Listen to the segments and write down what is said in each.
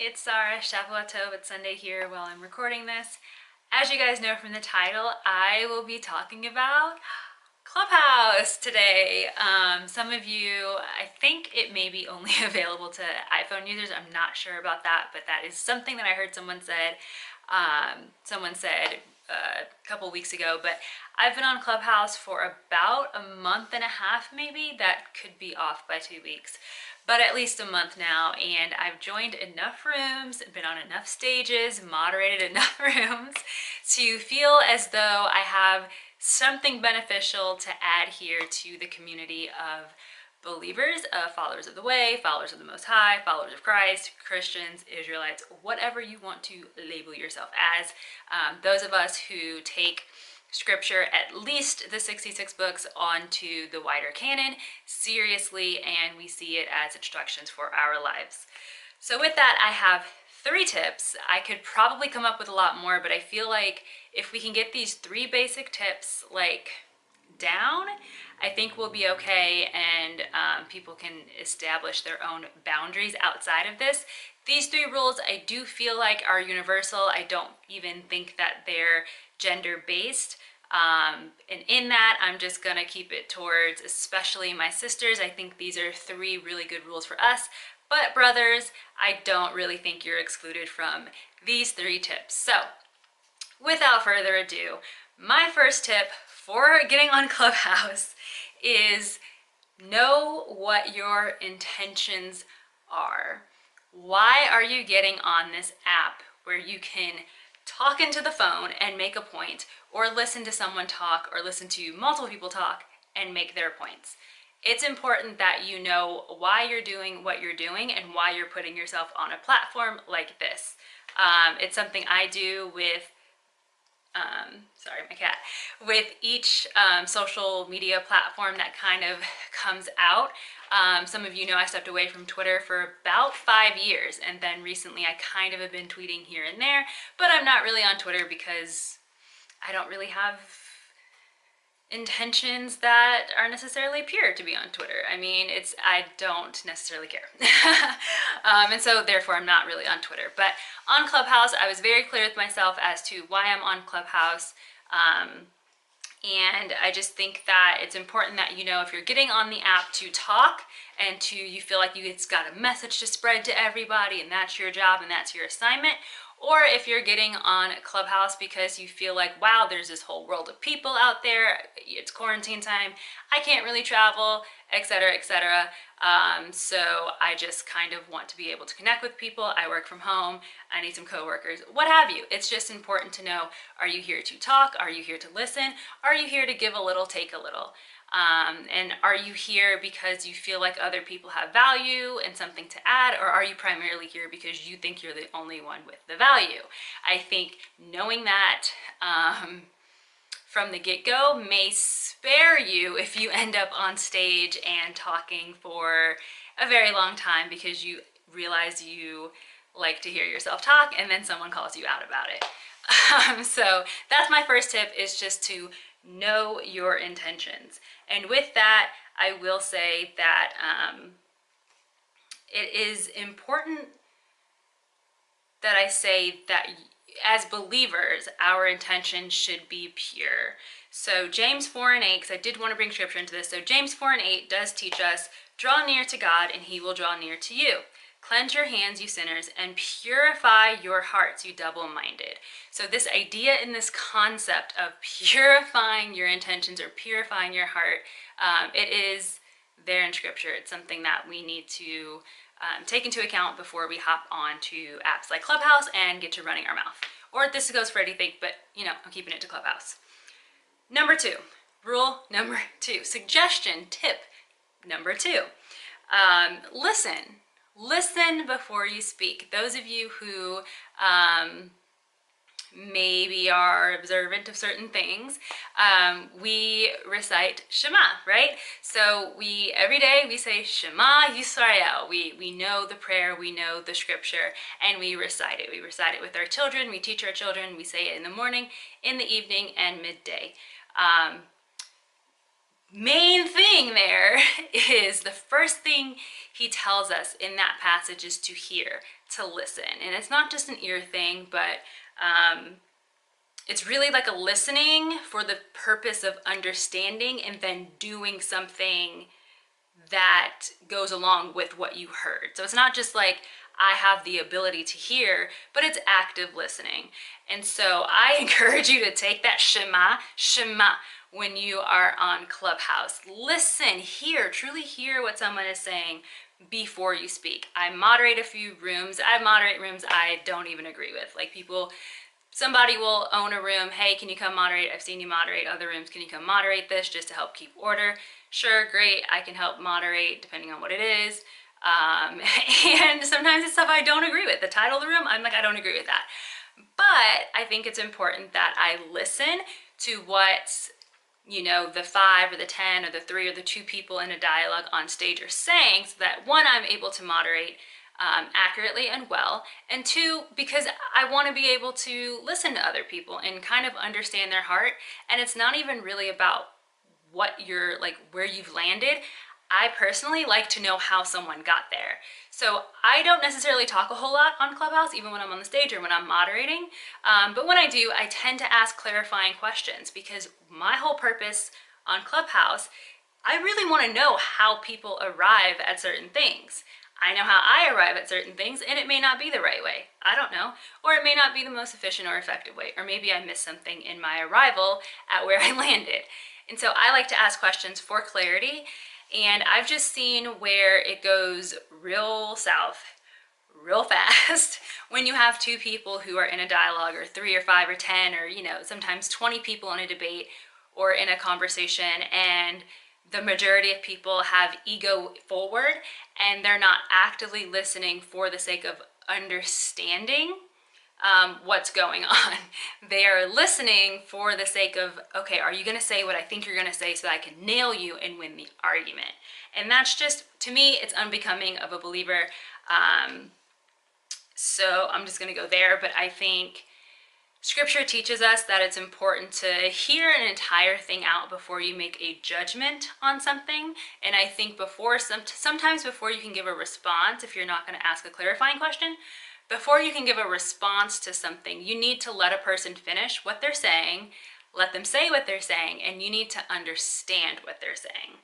it's Zarah, Shavuot Tov. It's Sunday here while I'm recording this. As you guys know from the title, I will be talking about Clubhouse today. Some of you, I think it may be only available to iPhone users. I'm not sure about that, but that is something that I heard someone said. A couple weeks ago, but I've been on Clubhouse for about a month and a half, maybe. That could be off by 2 weeks, but at least a month now, and I've joined enough rooms, been on enough stages, moderated enough rooms to feel as though I have something beneficial to add here to the community of believers, followers of the way, followers of the Most High, followers of Christ, Christians, Israelites, whatever you want to label yourself as. Those of us who take scripture, at least the 66 books, onto the wider canon seriously, and we see it as instructions for our lives. So with that, I have 3 tips. I could probably come up with a lot more, but I feel like if we can get these 3 basic tips down, I think we'll be okay, and people can establish their own boundaries outside of this. These 3 rules I do feel like are universal. I don't even think that they're gender-based. And in that, I'm just gonna keep it towards especially my sisters. I think these are 3 really good rules for us. But brothers, I don't really think you're excluded from these 3 tips. So without further ado, my first tip for getting on Clubhouse is know what your intentions are. Why are you getting on this app where you can talk into the phone and make a point, or listen to someone talk, or listen to multiple people talk and make their points? It's important that you know why you're doing what you're doing and why you're putting yourself on a platform like this. It's something I do with sorry, my cat, with each social media platform that kind of comes out. Some of you know I stepped away from Twitter for about 5 years, and then recently I kind of have been tweeting here and there, but I'm not really on Twitter because I don't really have intentions that are necessarily pure to be on Twitter. I mean, I don't necessarily care. And so therefore I'm not really on Twitter. But on Clubhouse, I was very clear with myself as to why I'm on Clubhouse. And I just think that it's important that you know if you're getting on the app to talk and you feel like it's got a message to spread to everybody and that's your job and that's your assignment, or if you're getting on Clubhouse because you feel like, wow, there's this whole world of people out there, it's quarantine time, I can't really travel, etc., etc. So I just kind of want to be able to connect with people. I work from home, I need some coworkers, what have you. It's just important to know, are you here to talk? Are you here to listen? Are you here to give a little, take a little? And are you here because you feel like other people have value and something to add, or are you primarily here because you think you're the only one with the value? I think knowing that from the get-go may spare you if you end up on stage and talking for a very long time because you realize you like to hear yourself talk and then someone calls you out about it. So that's my first tip, is just to know your intentions. And with that, I will say that it is important that I say that as believers, our intention should be pure. So James 4:8, because I did want to bring scripture into this. So James 4:8 does teach us, draw near to God and he will draw near to you. Cleanse your hands, you sinners, and purify your hearts, you double-minded. So this idea in this concept of purifying your intentions or purifying your heart, it is there in scripture. It's something that we need to take into account before we hop on to apps like Clubhouse and get to running our mouth. Or this goes for anything, but I'm keeping it to Clubhouse. Number 2, rule number 2, suggestion, tip number 2, listen. Listen before you speak. Those of you who maybe are observant of certain things, we recite Shema, right? So every day we say Shema Yisrael. We know the prayer, we know the scripture, and we recite it. We recite it with our children, we teach our children, we say it in the morning, in the evening, and midday. Main thing there is the first thing he tells us in that passage is to hear. to listen. And it's not just an ear thing, but it's really like a listening for the purpose of understanding and then doing something that goes along with what you heard. So it's not just like I have the ability to hear, but it's active listening. And so I encourage you to take that shema when you are on Clubhouse. Listen, hear, truly hear what someone is saying before you speak. I moderate a few rooms. I moderate rooms I don't even agree with. Like somebody will own a room. Hey, can you come moderate? I've seen you moderate other rooms. Can you come moderate this just to help keep order? Sure, great. I can help moderate depending on what it is. And sometimes it's stuff I don't agree with. The title of the room, I'm like, I don't agree with that. But I think it's important that I listen to what, the 5 or the 10 or the 3 or the 2 people in a dialogue on stage are saying, so that one, I'm able to moderate accurately and well, and 2, because I want to be able to listen to other people and kind of understand their heart. And it's not even really about what you're like, where you've landed. I personally like to know how someone got there. So I don't necessarily talk a whole lot on Clubhouse, even when I'm on the stage or when I'm moderating. But when I do, I tend to ask clarifying questions, because my whole purpose on Clubhouse, I really want to know how people arrive at certain things. I know how I arrive at certain things, and it may not be the right way. I don't know. Or it may not be the most efficient or effective way. Or maybe I missed something in my arrival at where I landed. And so I like to ask questions for clarity. And I've just seen where it goes real south real fast when you have 2 people who are in a dialogue, or 3 or 5 or 10, or sometimes 20 people in a debate or in a conversation, and the majority of people have ego forward and they're not actively listening for the sake of understanding what's going on. They are listening for the sake of, okay, are you going to say what I think you're going to say so that I can nail you and win the argument? And that's just, to me, it's unbecoming of a believer. So I'm just going to go there. But I think Scripture teaches us that it's important to hear an entire thing out before you make a judgment on something. And I think sometimes before you can give a response, if you're not going to ask a clarifying question, before you can give a response to something, you need to let a person finish what they're saying, let them say what they're saying, and you need to understand what they're saying.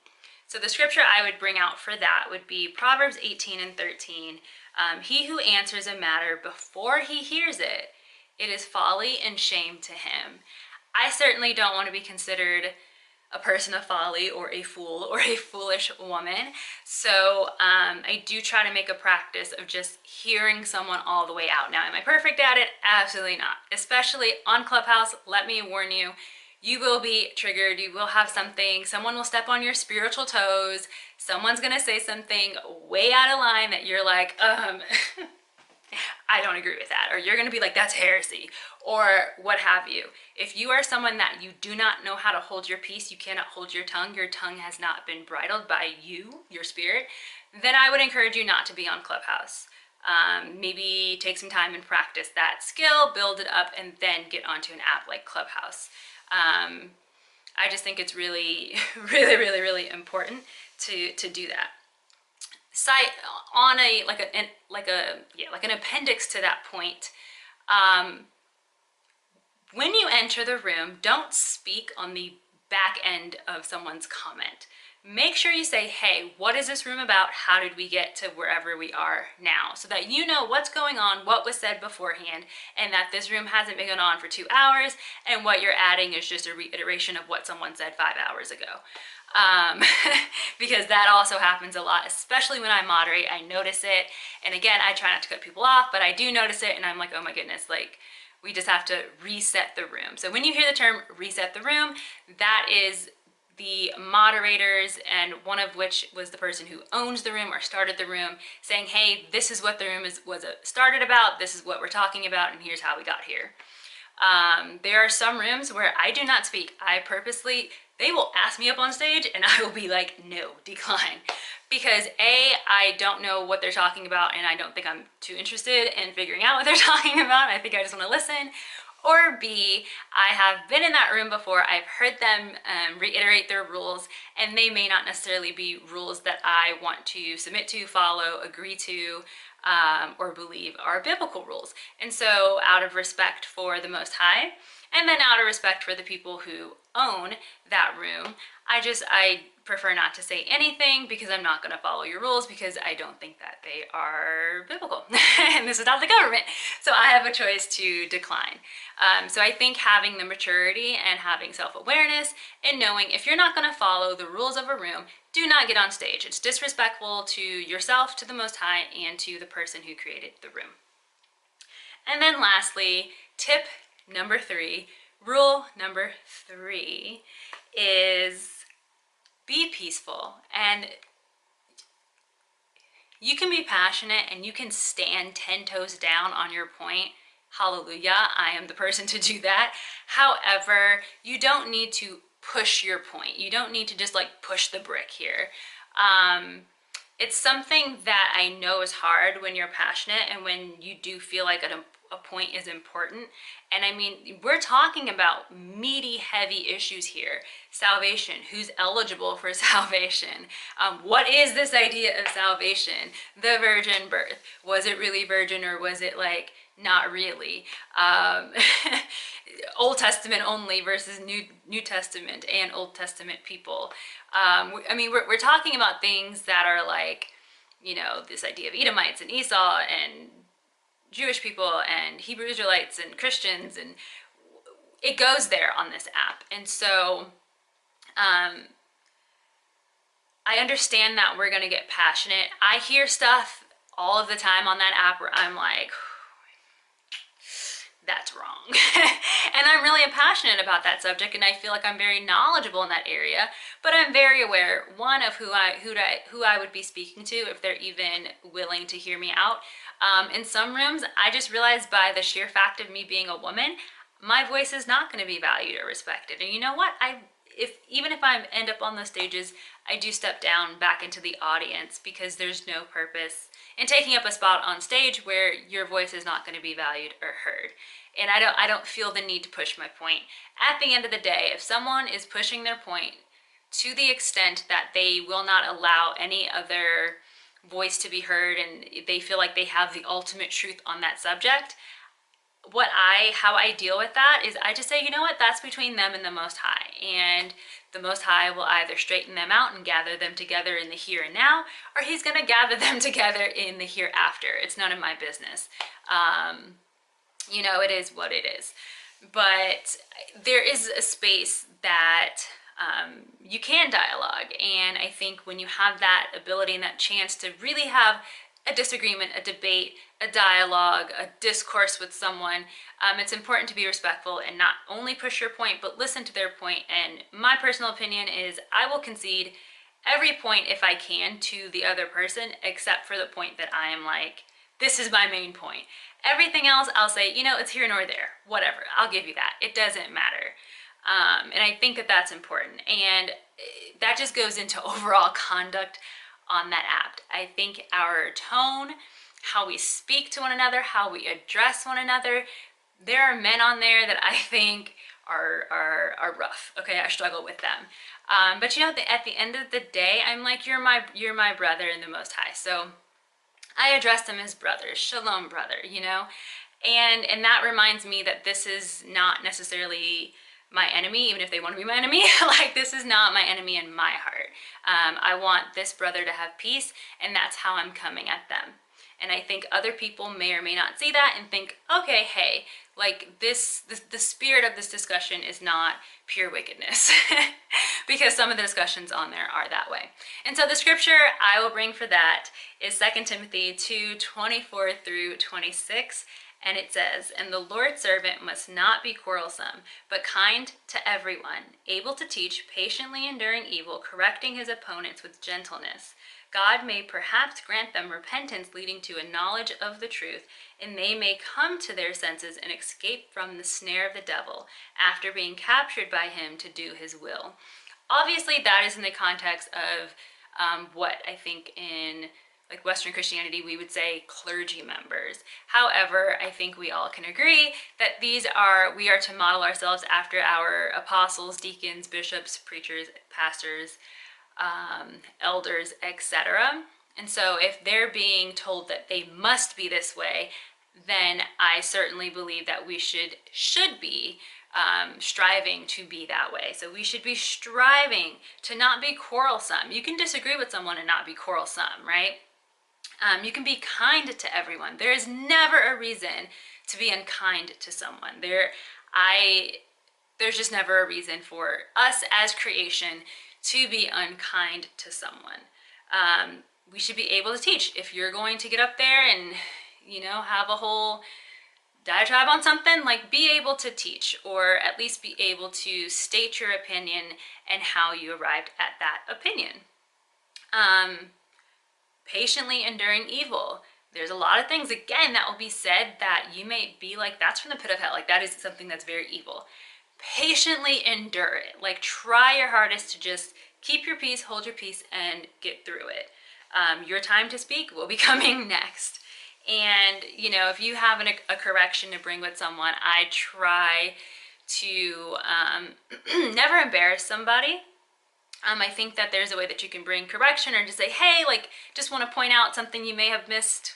So the scripture I would bring out for that would be Proverbs 18:13. He who answers a matter before he hears it, it is folly and shame to him. I certainly don't want to be considered a person of folly or a fool or a foolish woman. So I do try to make a practice of just hearing someone all the way out. Now, am I perfect at it? Absolutely not. Especially on Clubhouse, let me warn you, you will be triggered. You will have someone will step on your spiritual toes. Someone's going to say something way out of line that you're like, I don't agree with that, or you're going to be like, that's heresy, or what have you. If you are someone that you do not know how to hold your peace, you cannot hold your tongue has not been bridled by you, your spirit, then I would encourage you not to be on Clubhouse. Maybe take some time and practice that skill, build it up, and then get onto an app like Clubhouse. I just think it's really, really, really, really important to do that. On an appendix to that point, when you enter the room, don't speak on the back end of someone's comment. Make sure you say, hey, what is this room about? How did we get to wherever we are now? So that you know what's going on, what was said beforehand, and that this room hasn't been going on for 2 hours, and what you're adding is just a reiteration of what someone said 5 hours ago. Because that also happens a lot, especially when I moderate. I notice it, and again, I try not to cut people off, but I do notice it, and I'm like, oh my goodness, like, we just have to reset the room. So when you hear the term reset the room, that is the moderators, and one of which was the person who owns the room or started the room, saying, hey, this is what the room was started about, this is what we're talking about, and here's how we got here. There are some rooms where I do not speak. They will ask me up on stage and I will be like, no, decline. Because I don't know what they're talking about, and I don't think I'm too interested in figuring out what they're talking about. I think I just want to listen. Or B, I have been in that room before, I've heard them reiterate their rules, and they may not necessarily be rules that I want to submit to, follow, agree to, or believe are biblical rules. And so out of respect for the Most High, and then out of respect for the people who own that room, I prefer not to say anything because I'm not going to follow your rules because I don't think that they are biblical. And this is not the government. So I have a choice to decline. So I think having the maturity and having self-awareness and knowing if you're not going to follow the rules of a room, do not get on stage. It's disrespectful to yourself, to the Most High, and to the person who created the room. And then lastly, tip number 3, rule number 3 is be peaceful. And you can be passionate and you can stand 10 toes down on your point. Hallelujah, I am the person to do that. However, you don't need to push your point. You don't need to just like push the brick here. It's something that I know is hard when you're passionate and when you do feel like a point is important. And I mean, we're talking about meaty, heavy issues here. Salvation, who's eligible for salvation? What is this idea of salvation? The virgin birth. Was it really virgin or was it like not really? Old Testament only versus New Testament and Old Testament people. I mean, we're talking about things that are like, you know, this idea of Edomites and Esau and Jewish people and Hebrew Israelites and Christians, and it goes there on this app. And so I understand that we're going to get passionate. I hear stuff all of the time on that app where I'm like, that's wrong. And I'm really passionate about that subject, and I feel like I'm very knowledgeable in that area, but I'm very aware, one, of who I would be speaking to, if they're even willing to hear me out. In some rooms, I just realized by the sheer fact of me being a woman, my voice is not going to be valued or respected. And you know what? Even if I end up on those stages, I do step down back into the audience because there's no purpose in taking up a spot on stage where your voice is not going to be valued or heard. And I don't feel the need to push my point. At the end of the day, if someone is pushing their point to the extent that they will not allow any other voice to be heard and they feel like they have the ultimate truth on that subject, how I deal with that is I just say, you know what, that's between them and the Most High. And the Most High will either straighten them out and gather them together in the here and now, or he's going to gather them together in the hereafter. It's none of my business. You know, it is what it is. But there is a space that you can dialogue. And I think when you have that ability and that chance to really have a disagreement, a debate, a dialogue, a discourse with someone, it's important to be respectful and not only push your point, but listen to their point. And my personal opinion is I will concede every point if I can to the other person, except for the point that I am like, this is my main point. Everything else, I'll say, you know, it's here nor there, whatever, I'll give you that. It doesn't matter. And I think that that's important. And that just goes into overall conduct on that app. I think our tone, how we speak to one another, how we address one another, there are men on there that I think are rough. Okay, I struggle with them. But you know, at the end of the day, I'm like, you're my brother in the Most High. So I address them as brothers. Shalom, brother, you know? And that reminds me that this is not necessarily my enemy, even if they want to be my enemy. Like, this is not my enemy in my heart. I want this brother to have peace, and that's how I'm coming at them. And I think other people may or may not see that and think, okay, hey, like the spirit of this discussion is not pure wickedness, because some of the discussions on there are that way. And so the scripture I will bring for that is 2 Timothy 2:24 through 26. And it says, "And the Lord's servant must not be quarrelsome, but kind to everyone, able to teach, patiently enduring evil, correcting his opponents with gentleness. God may perhaps grant them repentance leading to a knowledge of the truth, and they may come to their senses and escape from the snare of the devil, after being captured by him to do his will." Obviously, that is in the context of what I think in like Western Christianity, we would say clergy members. However, I think we all can agree that we are to model ourselves after our apostles, deacons, bishops, preachers, pastors, elders, etc. And so if they're being told that they must be this way, then I certainly believe that we should be striving to be that way. So we should be striving to not be quarrelsome. You can disagree with someone and not be quarrelsome, right? You can be kind to everyone. There is never a reason to be unkind to someone. There's just never a reason for us as creation to be unkind to someone. We should be able to teach. If you're going to get up there and, have a whole diatribe on something, like, be able to teach, or at least be able to state your opinion and how you arrived at that opinion. Patiently enduring evil. There's a lot of things, again, that will be said that you may be like, that's from the pit of hell. Like, that is something that's very evil. Patiently endure it. Like, try your hardest to just keep your peace, hold your peace, and get through it. Your time to speak will be coming next. And, if you have a correction to bring with someone, I try to never embarrass somebody. I think that there's a way that you can bring correction, or just say, hey, like, just want to point out something you may have missed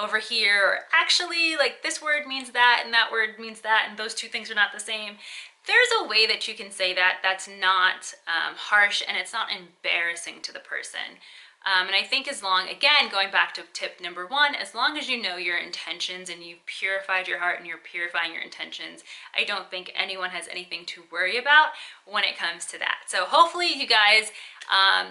over here, or actually, like, this word means that and that word means that, and those two things are not the same. There's a way that you can say that that's not harsh and it's not embarrassing to the person. And I think again, going back to tip number 1, as long as you know your intentions and you've purified your heart and you're purifying your intentions, I don't think anyone has anything to worry about when it comes to that. So hopefully you guys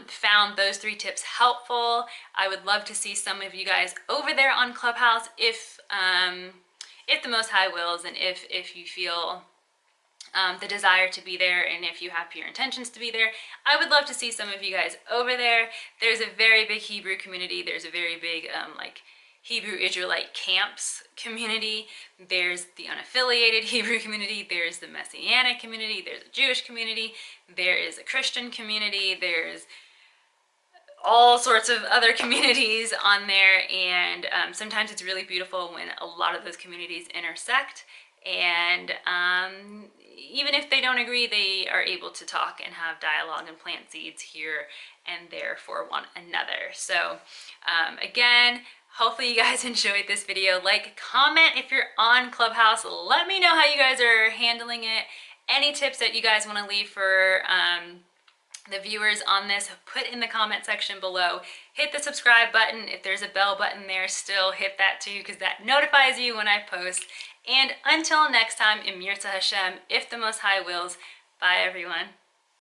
found those 3 tips helpful. I would love to see some of you guys over there on Clubhouse if the Most High wills, and if you feel the desire to be there, and if you have pure intentions to be there. I would love to see some of you guys over there. There's a very big Hebrew community. There's a very big Hebrew Israelite camps community. There's the unaffiliated Hebrew community. There's the Messianic community. There's a Jewish community. There is a Christian community. There's all sorts of other communities on there, and sometimes it's really beautiful when a lot of those communities intersect, and even if they don't agree, they are able to talk and have dialogue and plant seeds here and there for one another. So again, hopefully you guys enjoyed this video. Like, comment if you're on Clubhouse. Let me know how you guys are handling it. Any tips that you guys want to leave for the viewers on this, put in the comment section below. Hit the subscribe button. If there's a bell button there, still hit that too, because that notifies you when I post. And until next time, Im Yirtzeh Hashem, if the Most High wills, bye everyone.